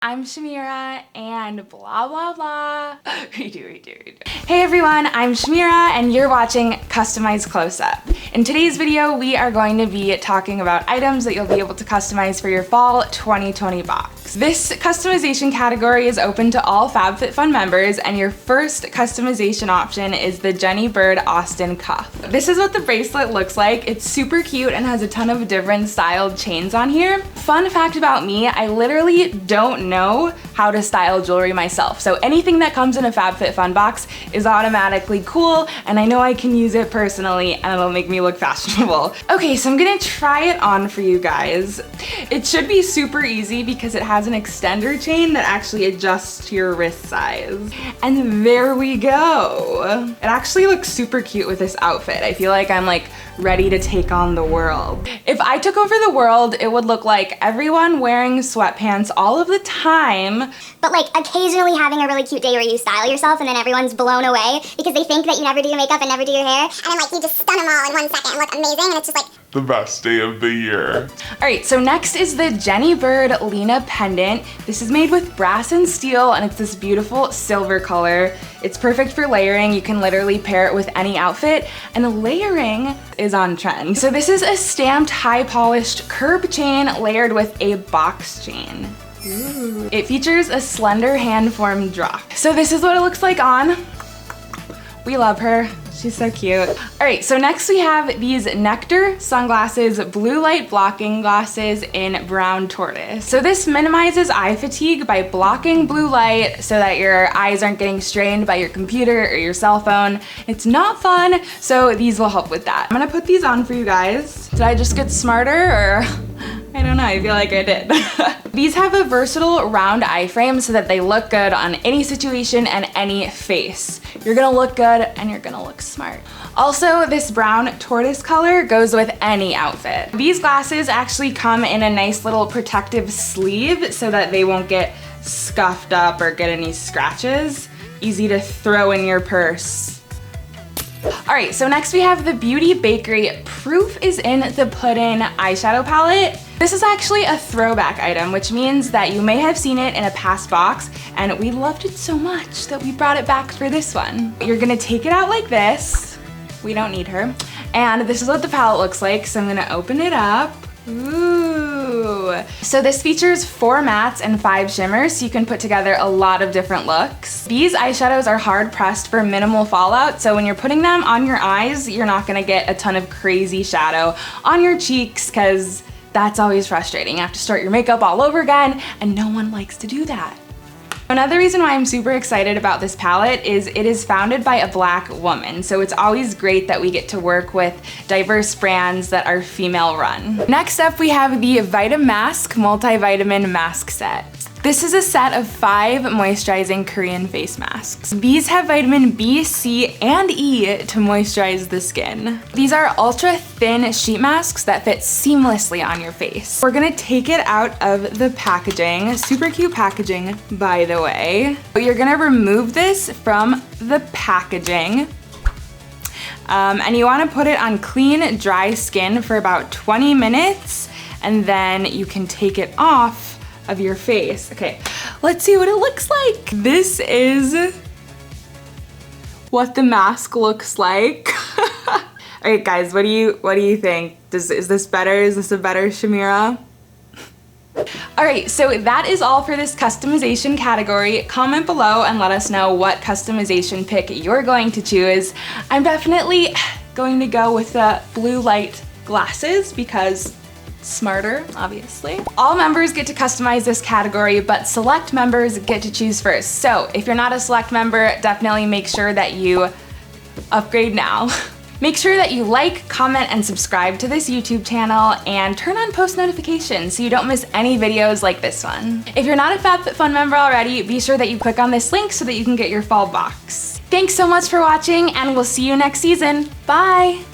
I'm Shamira and blah blah blah. Redo. Hey everyone, I'm Shamira and you're watching Customized Close-Up. In today's video, we are going to be talking about items that you'll be able to customize for your fall 2020 box. This customization category is open to all FabFitFun members, and your first customization option is the Jenny Bird Austin cuff. This is what the bracelet looks like. It's super cute and has a ton of different styled chains on here. Fun fact about me, I literally don't know how to style jewelry myself. So anything that comes in a FabFitFun box is automatically cool, and I know I can use it personally and it'll make me look fashionable. Okay, so I'm gonna try it on for you guys. It should be super easy because it has an extender chain that actually adjusts to your wrist size. And there we go. It actually looks super cute with this outfit. I feel like I'm like ready to take on the world. If I took over the world, it would look like everyone wearing sweatpants all of the time. But like occasionally having a really cute day where you style yourself and then everyone's blown away because they think that you never do your makeup and never do your hair. And then like you just stun them all in 1 second and look amazing, and it's just like the best day of the year. All right, so next is the Jenny Bird Leana pendant. This is made with brass and steel, and it's this beautiful silver color. It's perfect for layering. You can literally pair it with any outfit, and layering is on trend. So this is a stamped, high polished curb chain layered with a box chain. Ooh. It features a slender hand-formed drop. So this is what it looks like on. We love her. She's so cute. All right, so next we have these Nectar sunglasses, blue light blocking glasses in brown tortoise. So this minimizes eye fatigue by blocking blue light so that your eyes aren't getting strained by your computer or your cell phone. It's not fun, so these will help with that. I'm gonna put these on for you guys. Did I just get smarter, or? I don't know, I feel like I did. These have a versatile round eye frame so that they look good on any situation and any face. You're gonna look good and you're gonna look smart. Also, this brown tortoise color goes with any outfit. These glasses actually come in a nice little protective sleeve so that they won't get scuffed up or get any scratches. Easy to throw in your purse. All right, so next we have the Beauty Bakerie Proof is in the Puddin eyeshadow palette. This is actually a throwback item, which means that you may have seen it in a past box, and we loved it so much that we brought it back for this one. You're gonna take it out like this. We don't need her. And this is what the palette looks like, so I'm gonna open it up. Ooh. So this features 4 mattes and 5 shimmers, so you can put together a lot of different looks. These eyeshadows are hard pressed for minimal fallout, so when you're putting them on your eyes, you're not gonna get a ton of crazy shadow on your cheeks, because that's always frustrating. You have to start your makeup all over again, and no one likes to do that. Another reason why I'm super excited about this palette is it is founded by a Black woman, so it's always great that we get to work with diverse brands that are female run. Next up, we have the Vitamasques Multivitamin Mask Set. This is a set of 5 moisturizing Korean face masks. These have vitamin B, C, and E to moisturize the skin. These are ultra thin sheet masks that fit seamlessly on your face. We're gonna take it out of the packaging. Super cute packaging, by the way. You're gonna remove this from the packaging. And you wanna put it on clean, dry skin for about 20 minutes, and then you can take it off of your face. Okay, let's see what it looks like. This is what the mask looks like. All right, guys, what do you think? Is this better? Is this a better Shamira? All right, so that is all for this customization category. Comment below and let us know what customization pick you're going to choose. I'm definitely going to go with the blue light glasses because smarter, obviously. All members get to customize this category, but select members get to choose first. So if you're not a select member, definitely make sure that you upgrade now. Make sure that you like, comment, and subscribe to this YouTube channel, and turn on post notifications so you don't miss any videos like this one. If you're not a FabFitFun member already, be sure that you click on this link so that you can get your fall box. Thanks so much for watching, and we'll see you next season. Bye!